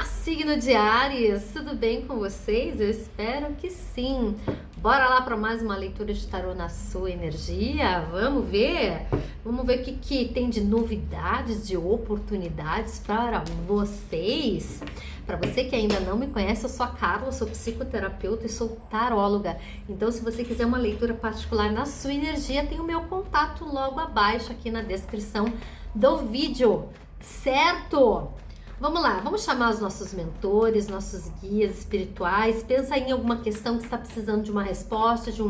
Olá, signo de Áries, tudo bem com vocês? Eu espero que sim. Bora lá para mais uma leitura de tarô na sua energia? Vamos ver? Vamos ver o que tem de novidades, de oportunidades para vocês. Para você que ainda não me conhece, eu sou a Carla, sou psicoterapeuta e sou taróloga. Então, se você quiser uma leitura particular na sua energia, tem o meu contato logo abaixo aqui na descrição do vídeo, certo? Vamos lá, vamos chamar os nossos mentores, nossos guias espirituais. Pensa em alguma questão que está precisando de uma resposta, de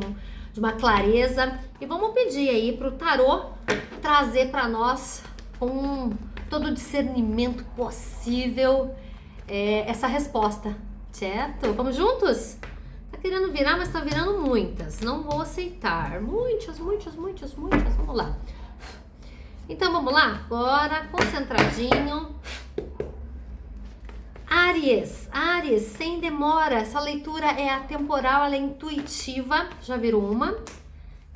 uma clareza. E vamos pedir aí para o tarô trazer para nós, com todo o discernimento possível, essa resposta, certo? Vamos juntos? Tá querendo virar, mas tá virando muitas. Não vou aceitar. Muitas. Vamos lá. Então vamos lá? Bora, concentradinho. Áries, sem demora, essa leitura é atemporal, ela é intuitiva, já virou uma,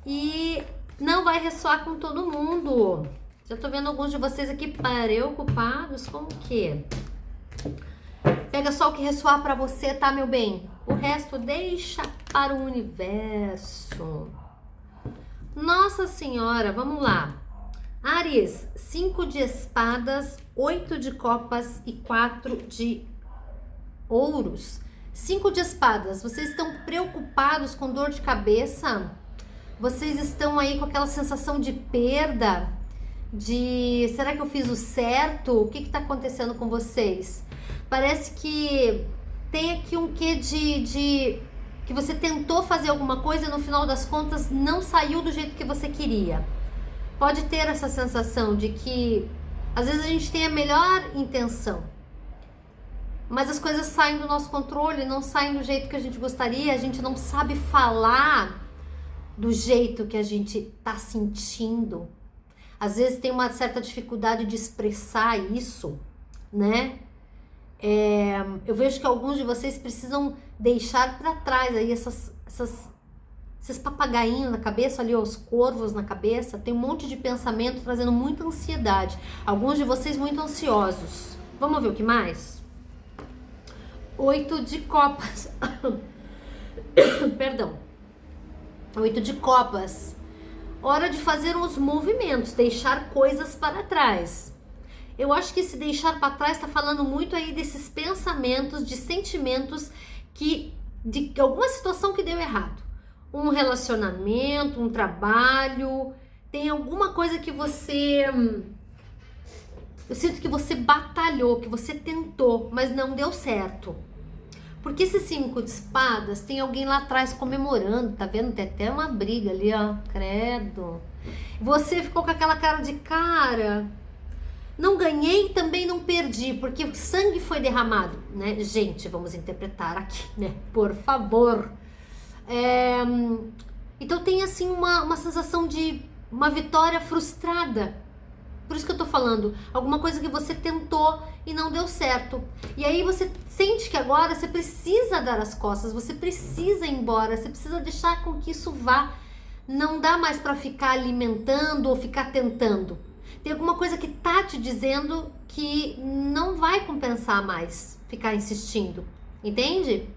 e não vai ressoar com todo mundo. Já tô vendo alguns de vocês aqui preocupados com o quê? Pega só o que ressoar pra você, tá, meu bem? O resto deixa para o universo. Nossa Senhora, vamos lá. Áries, 5 de espadas, 8 de copas e 4 de ouros. 5 de espadas, vocês estão preocupados com dor de cabeça? Vocês estão aí com aquela sensação de perda? De será que eu fiz o certo? O que está acontecendo com vocês? Parece que tem aqui um quê de que você tentou fazer alguma coisa e no final das contas não saiu do jeito que você queria. Pode ter essa sensação de que às vezes a gente tem a melhor intenção, mas as coisas saem do nosso controle, não saem do jeito que a gente gostaria, a gente não sabe falar do jeito que a gente tá sentindo. Às vezes tem uma certa dificuldade de expressar isso, né? Eu vejo que alguns de vocês precisam deixar para trás aí esses papagainhos na cabeça, ali os corvos na cabeça, tem um monte de pensamento trazendo muita ansiedade. Alguns de vocês muito ansiosos. Vamos ver o que mais? 8 de copas. Perdão. 8 de copas. Hora de fazer uns movimentos, deixar coisas para trás. Eu acho que esse deixar para trás está falando muito aí desses pensamentos, de sentimentos de alguma situação que deu errado. Um relacionamento, um trabalho, tem alguma coisa que eu sinto que você batalhou, que você tentou, mas não deu certo. Porque esse 5 de espadas, tem alguém lá atrás comemorando, tá vendo? Tem até uma briga ali, ó, credo. Você ficou com aquela cara de não ganhei, também não perdi, porque o sangue foi derramado, né? Gente, vamos interpretar aqui, né? Por favor. Então tem assim uma sensação de uma vitória frustrada. Por isso que eu tô falando, alguma coisa que você tentou e não deu certo. E aí você sente que agora você precisa dar as costas, você precisa ir embora, você precisa deixar com que isso vá. Não dá mais pra ficar alimentando ou ficar tentando. Tem alguma coisa que tá te dizendo que não vai compensar mais ficar insistindo, entende?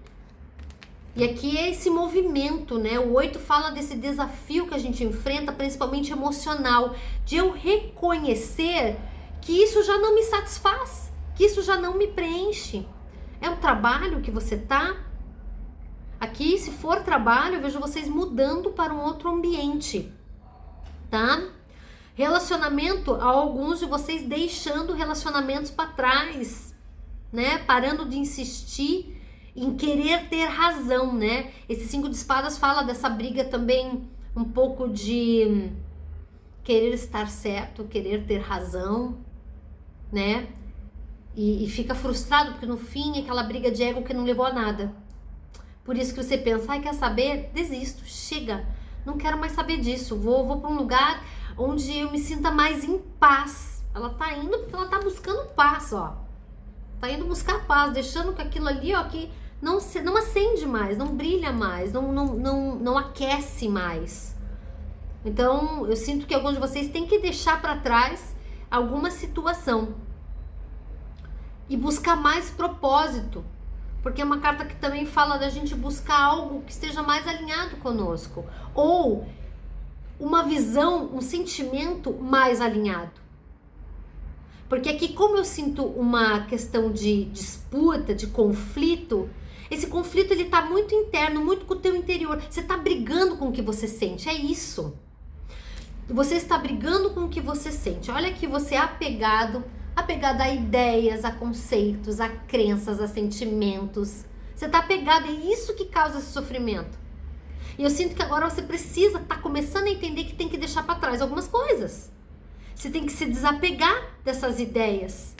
E aqui é esse movimento, né? O 8 fala desse desafio que a gente enfrenta, principalmente emocional, de eu reconhecer que isso já não me satisfaz, que isso já não me preenche. É um trabalho que você tá? Aqui, se for trabalho, eu vejo vocês mudando para um outro ambiente, tá? Relacionamento, alguns de vocês deixando relacionamentos para trás, né? Parando de insistir em querer ter razão, né? Esse 5 de espadas fala dessa briga também, um pouco de querer estar certo, querer ter razão, né? E fica frustrado porque no fim é aquela briga de ego que não levou a nada. Por isso que você pensa, quer saber? Desisto, chega, não quero mais saber disso, vou para um lugar onde eu me sinta mais em paz. Ela tá indo porque ela tá buscando paz, ó. Tá indo buscar paz, deixando que aquilo ali, ó, que não acende mais, não brilha mais, não aquece mais. Então, eu sinto que alguns de vocês têm que deixar para trás alguma situação e buscar mais propósito. Porque é uma carta que também fala da gente buscar algo que esteja mais alinhado conosco. Ou uma visão, um sentimento mais alinhado. Porque aqui, como eu sinto uma questão de disputa, de conflito, esse conflito ele tá muito interno, muito com o teu interior. Você tá brigando com o que você sente, é isso. Você está brigando com o que você sente. Olha que você é apegado a ideias, a conceitos, a crenças, a sentimentos. Você tá apegado, é isso que causa esse sofrimento. E eu sinto que agora você precisa estar começando a entender que tem que deixar para trás algumas coisas. Você tem que se desapegar dessas ideias.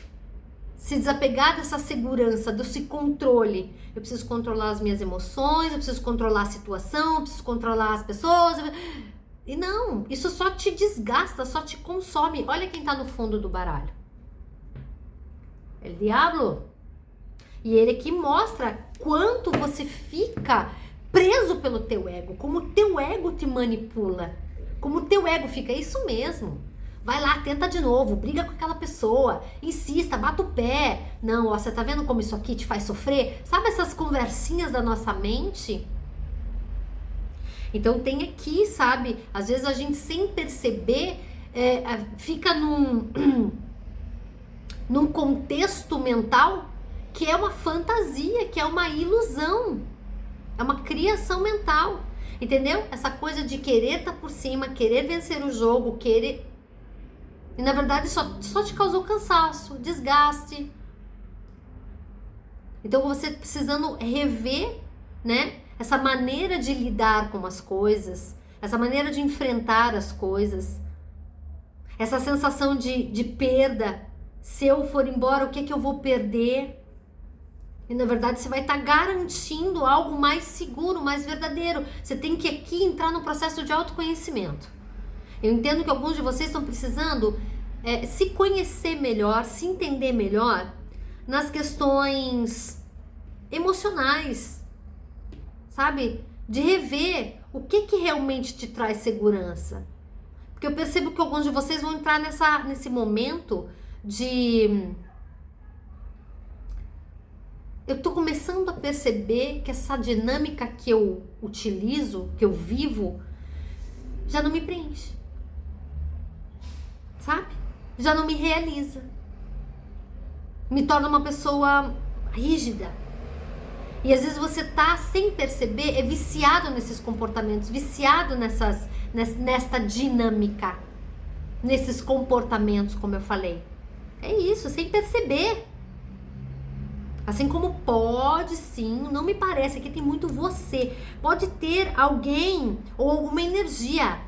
Se desapegar dessa segurança, desse controle. Eu preciso controlar as minhas emoções, eu preciso controlar a situação, eu preciso controlar as pessoas. E não, isso só te desgasta, só te consome. Olha quem tá no fundo do baralho. É o diabo. E ele aqui mostra quanto você fica preso pelo teu ego, como o teu ego te manipula, como o teu ego fica, é isso mesmo. Vai lá, tenta de novo, briga com aquela pessoa, insista, bata o pé. Não, ó, você tá vendo como isso aqui te faz sofrer? Sabe essas conversinhas da nossa mente? Então tem aqui, sabe? Às vezes a gente sem perceber fica num contexto mental que é uma fantasia, que é uma ilusão, é uma criação mental, entendeu? Essa coisa de querer estar por cima, querer vencer o jogo, querer... E na verdade só te causou cansaço, desgaste. Então você precisando rever, né? Essa maneira de lidar com as coisas, essa maneira de enfrentar as coisas, essa sensação de perda. Se eu for embora, o que é que eu vou perder? E na verdade você vai estar garantindo algo mais seguro, mais verdadeiro. Você tem que aqui entrar no processo de autoconhecimento. Eu entendo que alguns de vocês estão precisando se conhecer melhor, se entender melhor nas questões emocionais, sabe? De rever o que realmente te traz segurança. Porque eu percebo que alguns de vocês vão entrar nesse momento de... Eu tô começando a perceber que essa dinâmica que eu utilizo, que eu vivo, já não me preenche. Sabe? Já não me realiza. Me torna uma pessoa rígida. E às vezes você tá, sem perceber, viciado nesses comportamentos, viciado nesta dinâmica, nesses comportamentos, como eu falei. É isso, sem perceber. Assim como pode sim, não me parece, aqui tem muito você. Pode ter alguém ou alguma energia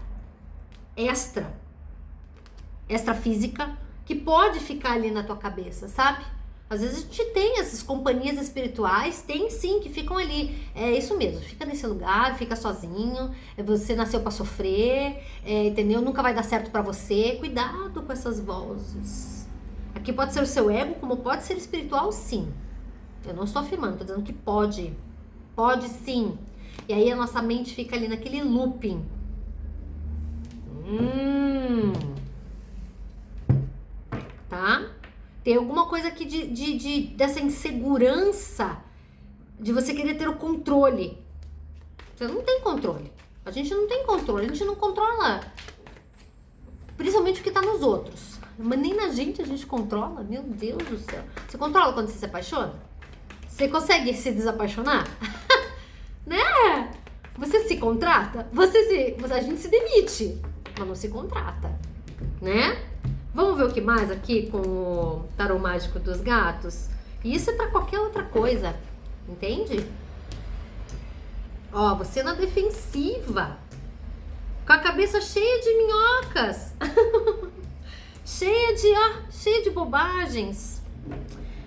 extrafísica, que pode ficar ali na tua cabeça, sabe? Às vezes a gente tem essas companhias espirituais, tem sim, que ficam ali. É isso mesmo, fica nesse lugar, fica sozinho, você nasceu pra sofrer, entendeu? Nunca vai dar certo pra você. Cuidado com essas vozes. Aqui pode ser o seu ego, como pode ser espiritual, sim. Eu não estou afirmando, estou dizendo que pode. Pode sim. E aí a nossa mente fica ali naquele looping. Tá? Tem alguma coisa aqui dessa insegurança de você querer ter o controle. Você não tem controle. A gente não tem controle, a gente não controla. Principalmente o que tá nos outros. Mas nem na gente a gente controla. Meu Deus do céu. Você controla quando você se apaixona? Você consegue se desapaixonar? Né? Você se contrata? A gente se demite, mas não se contrata, né? Vamos ver o que mais aqui com o tarô mágico dos gatos? E isso é pra qualquer outra coisa, entende? Ó, você na defensiva, com a cabeça cheia de minhocas, cheia de bobagens.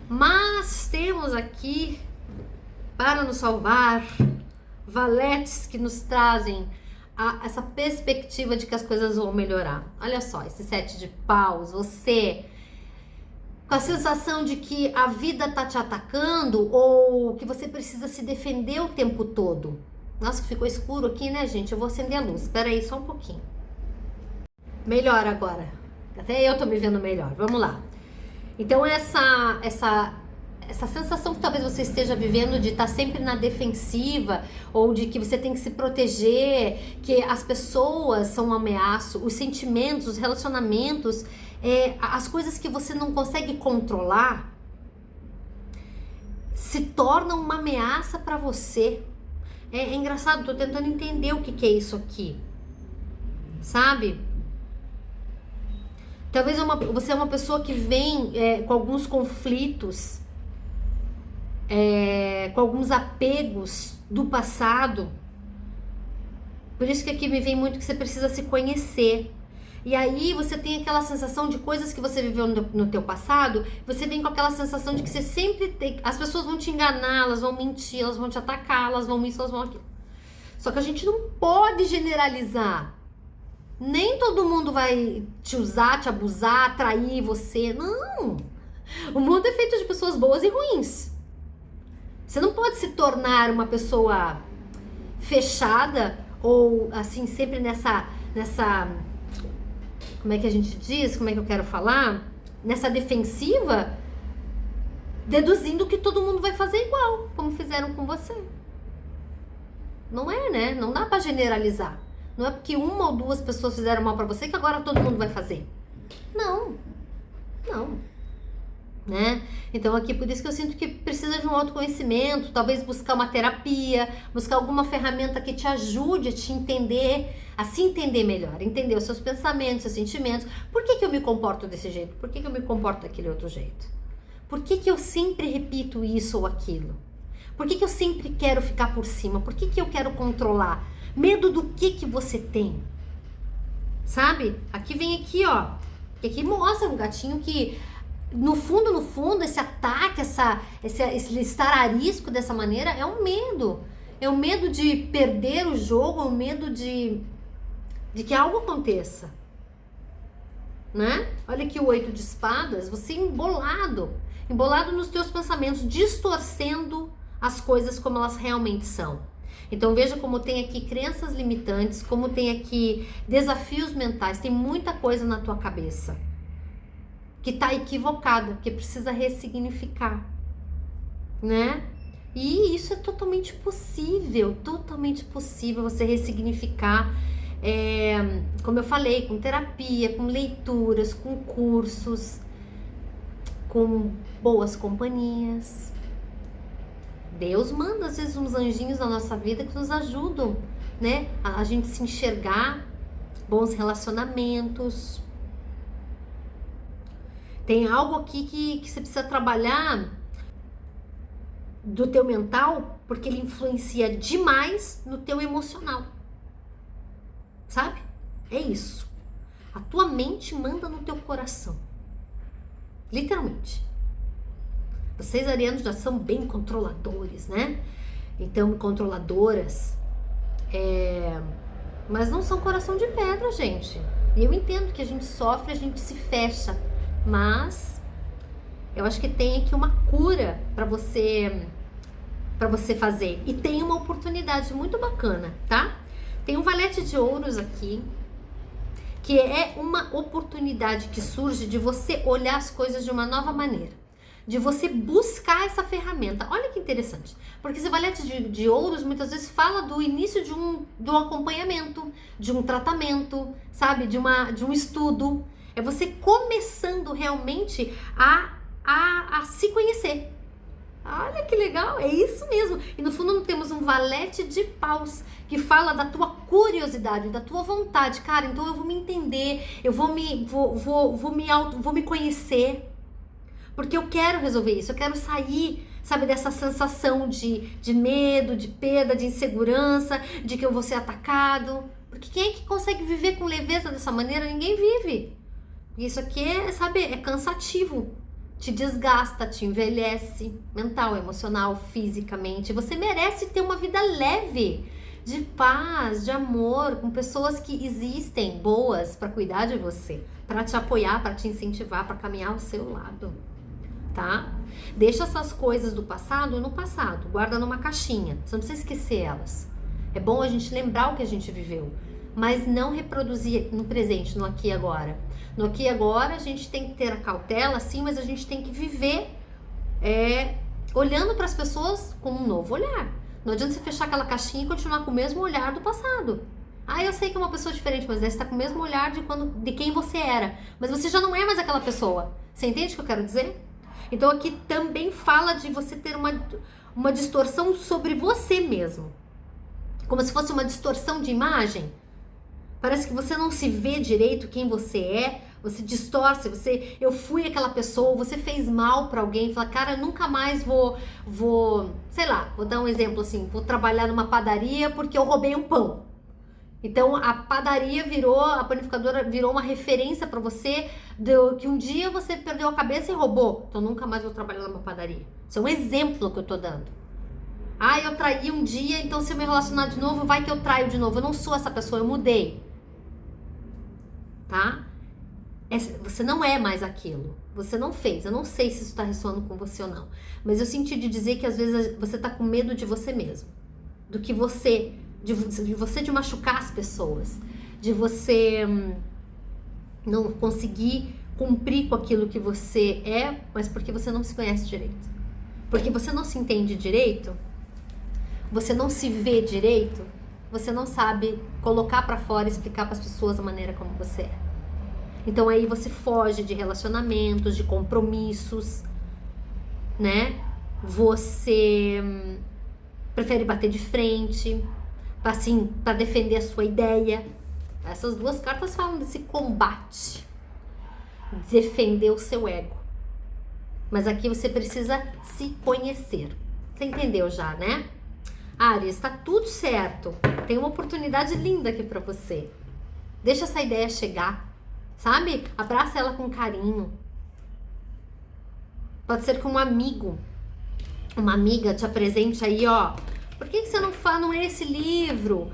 Mas temos aqui, para nos salvar, valetes que nos trazem essa perspectiva de que as coisas vão melhorar. Olha só, esse 7 de paus, você com a sensação de que a vida tá te atacando ou que você precisa se defender o tempo todo. Nossa, ficou escuro aqui, né, gente? Eu vou acender a luz, espera aí só um pouquinho. Melhor agora, até eu tô me vendo melhor, vamos lá. Então essa essa sensação que talvez você esteja vivendo de estar sempre na defensiva, ou de que você tem que se proteger, que as pessoas são um ameaço, os sentimentos, os relacionamentos, as coisas que você não consegue controlar, se tornam uma ameaça para você. É engraçado, tô tentando entender o que é isso aqui, sabe? Talvez você é uma pessoa que vem com alguns conflitos, com alguns apegos do passado. Por isso que aqui me vem muito que você precisa se conhecer. E aí você tem aquela sensação de coisas que você viveu no teu passado, você vem com aquela sensação de que você sempre tem... As pessoas vão te enganar, elas vão mentir, elas vão te atacar, elas vão isso, elas vão aquilo. Só que a gente não pode generalizar. Nem todo mundo vai te usar, te abusar, trair você. Não! O mundo é feito de pessoas boas e ruins. Você não pode se tornar uma pessoa fechada ou assim, sempre nessa... Como é que a gente diz? Como é que eu quero falar? Nessa defensiva, deduzindo que todo mundo vai fazer igual, como fizeram com você. Não é, né? Não dá pra generalizar. Não é porque uma ou duas pessoas fizeram mal pra você que agora todo mundo vai fazer. Não. Não. Né? Então aqui por isso que eu sinto que precisa de um autoconhecimento, talvez buscar uma terapia, buscar alguma ferramenta que te ajude a te entender, a se entender melhor, entender os seus pensamentos, seus sentimentos. Por que eu me comporto desse jeito? Por que eu me comporto daquele outro jeito? Por que eu sempre repito isso ou aquilo? Por que eu sempre quero ficar por cima? Por que eu quero controlar? Medo do que você tem? Sabe? Aqui vem aqui, ó, que aqui mostra um gatinho que no fundo, esse ataque, esse estar arisco dessa maneira é um medo. É o medo de perder o jogo, é o medo de que algo aconteça. Né? Olha aqui o 8 de espadas, você embolado nos teus pensamentos, distorcendo as coisas como elas realmente são. Então veja como tem aqui crenças limitantes, como tem aqui desafios mentais, tem muita coisa na tua cabeça que tá equivocada, que precisa ressignificar, né? E isso é totalmente possível você ressignificar, como eu falei, com terapia, com leituras, com cursos, com boas companhias. Deus manda às vezes uns anjinhos na nossa vida que nos ajudam, né? A gente se enxergar, bons relacionamentos. Tem algo aqui que você precisa trabalhar do teu mental, porque ele influencia demais no teu emocional. Sabe? É isso. A tua mente manda no teu coração. Literalmente. Vocês arianos já são bem controladores, né? Então, controladoras. Mas não são coração de pedra, gente. E eu entendo que a gente sofre, a gente se fecha. Mas eu acho que tem aqui uma cura para você fazer. E tem uma oportunidade muito bacana, tá? Tem um valete de ouros aqui, que é uma oportunidade que surge de você olhar as coisas de uma nova maneira, de você buscar essa ferramenta. Olha que interessante, porque esse valete de ouros muitas vezes fala do início de um acompanhamento, de um tratamento, sabe? De um estudo. É você começando realmente a se conhecer. Olha que legal, é isso mesmo. E no fundo temos um valete de paus que fala da tua curiosidade, da tua vontade. Cara, então eu vou me entender, eu vou me conhecer, porque eu quero resolver isso, eu quero sair, sabe, dessa sensação de medo, de perda, de insegurança, de que eu vou ser atacado. Porque quem é que consegue viver com leveza dessa maneira? Ninguém vive. Isso aqui é cansativo, te desgasta, te envelhece, mental, emocional, fisicamente. Você merece ter uma vida leve, de paz, de amor, com pessoas que existem, boas, para cuidar de você, para te apoiar, para te incentivar, para caminhar ao seu lado, tá? Deixa essas coisas do passado no passado, guarda numa caixinha, você não precisa esquecer elas. É bom a gente lembrar o que a gente viveu, mas não reproduzir no presente, no aqui e agora. No aqui e agora a gente tem que ter a cautela, sim, mas a gente tem que viver olhando para as pessoas com um novo olhar. Não adianta você fechar aquela caixinha e continuar com o mesmo olhar do passado. Eu sei que é uma pessoa diferente, mas você está com o mesmo olhar de quem você era. Mas você já não é mais aquela pessoa. Você entende o que eu quero dizer? Então aqui também fala de você ter uma distorção sobre você mesmo. Como se fosse uma distorção de imagem. Parece que você não se vê direito quem você é. Você distorce, eu fui aquela pessoa, você fez mal pra alguém, fala, cara, eu nunca mais vou, sei lá, vou dar um exemplo assim, vou trabalhar numa padaria porque eu roubei um pão. Então a padaria a panificadora virou uma referência pra você que um dia você perdeu a cabeça e roubou, então nunca mais vou trabalhar numa padaria. Isso é um exemplo que eu tô dando. Eu traí um dia, então se eu me relacionar de novo, vai que eu traio de novo. Eu não sou essa pessoa, eu mudei. Tá? Você não é mais aquilo. Você não fez. Eu não sei se isso está ressoando com você ou não. Mas eu senti de dizer que às vezes você está com medo de você mesmo. Do que de machucar as pessoas. De você não conseguir cumprir com aquilo que você é, mas porque você não se conhece direito. Porque você não se entende direito. Você não se vê direito. Você não sabe colocar para fora e explicar para as pessoas a maneira como você é. Então aí você foge de relacionamentos, de compromissos, né? Você prefere bater de frente, para defender a sua ideia. Essas duas cartas falam desse combate, defender o seu ego. Mas aqui você precisa se conhecer. Você entendeu já, né? Áries, tá tudo certo. Tem uma oportunidade linda aqui para você. Deixa essa ideia chegar. Sabe? Abraça ela com carinho. Pode ser que um amigo, uma amiga te apresente aí, ó. Por que você não lê esse livro?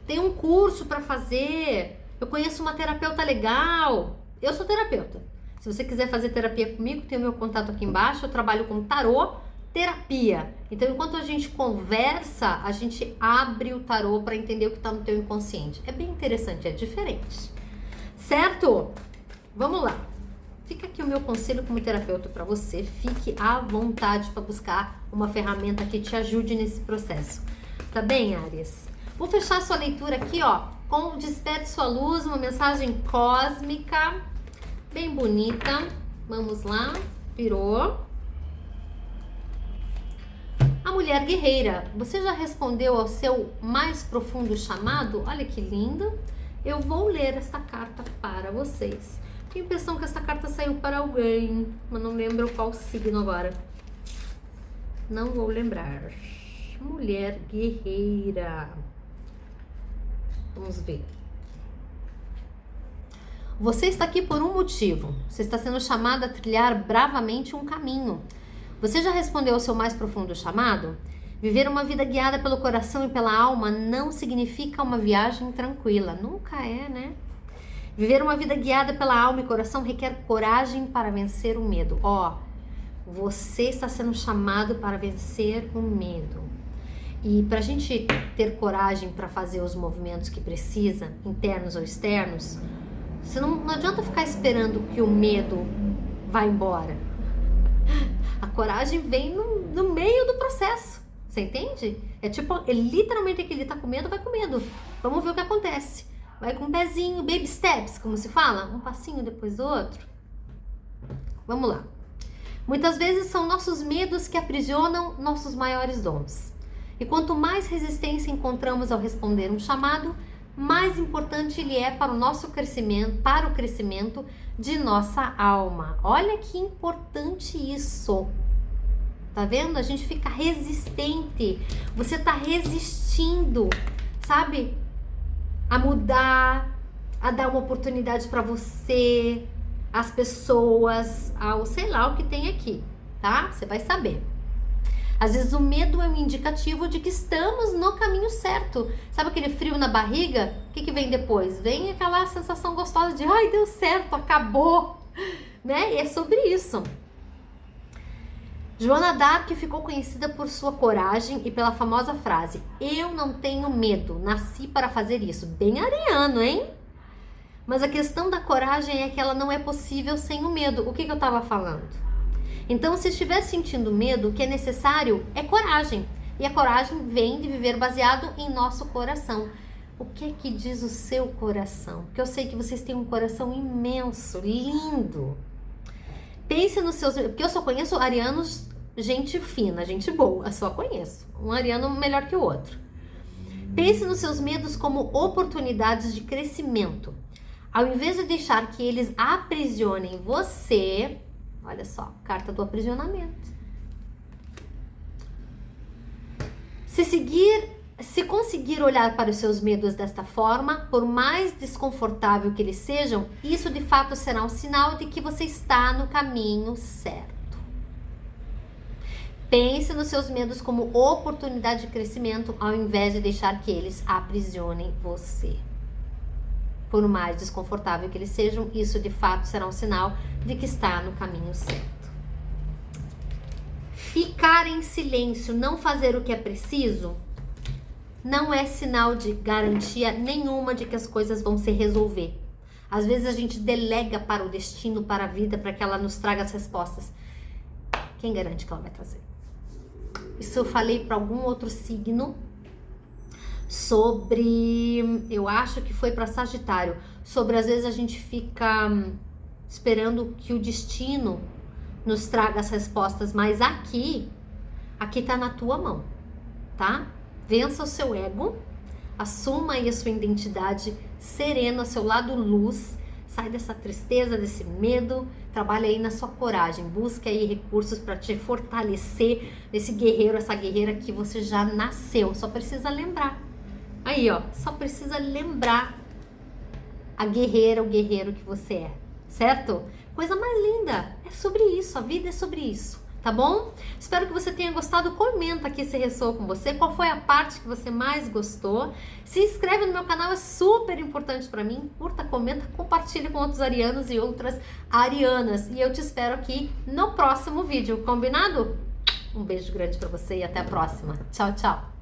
Tem um curso pra fazer. Eu conheço uma terapeuta legal. Eu sou terapeuta. Se você quiser fazer terapia comigo, tem o meu contato aqui embaixo. Eu trabalho com tarô terapia. Então, enquanto a gente conversa, a gente abre o tarô pra entender o que tá no teu inconsciente. É bem interessante, é diferente. Certo? Vamos lá. Fica aqui o meu conselho como terapeuta para você. Fique à vontade para buscar uma ferramenta que te ajude nesse processo. Tá bem, Áries? Vou fechar sua leitura aqui, ó, com Desperte Sua Luz, uma mensagem cósmica, bem bonita. Vamos lá. Virou. A mulher guerreira. Você já respondeu ao seu mais profundo chamado? Olha que linda. Eu vou ler esta carta para vocês. Tenho a impressão que esta carta saiu para alguém, mas não lembro qual signo agora. Não vou lembrar. Mulher guerreira. Vamos ver. Você está aqui por um motivo. Você está sendo chamada a trilhar bravamente um caminho. Você já respondeu ao seu mais profundo chamado? Viver uma vida guiada pelo coração e pela alma não significa uma viagem tranquila. Nunca é, né? Viver uma vida guiada pela alma e coração requer coragem para vencer o medo. Você está sendo chamado para vencer o medo. E para a gente ter coragem para fazer os movimentos que precisa, internos ou externos, você não adianta ficar esperando que o medo vá embora. A coragem vem no meio do processo. Você entende? Literalmente aquele tá com medo, vai com medo. Vamos ver o que acontece. Vai com um pezinho, baby steps, como se fala. Um passinho depois do outro. Vamos lá. Muitas vezes são nossos medos que aprisionam nossos maiores dons. E quanto mais resistência encontramos ao responder um chamado, mais importante ele é para o nosso crescimento, para o crescimento de nossa alma. Olha que importante isso. Tá vendo? A gente fica resistente. Você tá resistindo, sabe? A mudar, a dar uma oportunidade para você, as pessoas, ao sei lá o que tem aqui, tá? Você vai saber. Às vezes o medo é um indicativo de que estamos no caminho certo. Sabe aquele frio na barriga? O que vem depois? Vem aquela sensação gostosa de ai, deu certo, acabou, né? E é sobre isso. Joana d'Arc ficou conhecida por sua coragem e pela famosa frase: eu não tenho medo, nasci para fazer isso. Bem ariano, hein? Mas a questão da coragem é que ela não é possível sem o medo. O que eu estava falando? Então, se estiver sentindo medo, o que é necessário é coragem. E a coragem vem de viver baseado em nosso coração. O que é que diz o seu coração? Porque eu sei que vocês têm um coração imenso, lindo. Pense nos seus... Porque eu só conheço arianos, gente fina, gente boa. Só conheço. Um ariano melhor que o outro. Pense nos seus medos como oportunidades de crescimento. Ao invés de deixar que eles aprisionem você... Olha só, carta do aprisionamento. Se conseguir olhar para os seus medos desta forma, por mais desconfortável que eles sejam, isso de fato será um sinal de que você está no caminho certo. Pense nos seus medos como oportunidade de crescimento, ao invés de deixar que eles aprisionem você. Por mais desconfortável que eles sejam, isso de fato será um sinal de que está no caminho certo. Ficar em silêncio, não fazer o que é preciso, não é sinal de garantia nenhuma de que as coisas vão se resolver. Às vezes a gente delega para o destino, para a vida, para que ela nos traga as respostas. Quem garante que ela vai trazer? Isso eu falei para algum outro signo sobre, eu acho que foi para Sagitário, sobre às vezes a gente fica esperando que o destino nos traga as respostas, mas aqui tá na tua mão, tá? Vença o seu ego, assuma aí a sua identidade serena, seu lado luz, sai dessa tristeza, desse medo, trabalha aí na sua coragem, busque aí recursos para te fortalecer, esse guerreiro, essa guerreira que você já nasceu, só precisa lembrar. Aí, ó, só precisa lembrar a guerreira, o guerreiro que você é, certo? Coisa mais linda, é sobre isso, a vida é sobre isso, tá bom? Espero que você tenha gostado, comenta aqui se ressoou com você, qual foi a parte que você mais gostou. Se inscreve no meu canal, é super importante pra mim, curta, comenta, compartilha com outros arianos e outras arianas. E eu te espero aqui no próximo vídeo, combinado? Um beijo grande pra você e até a próxima. Tchau, tchau!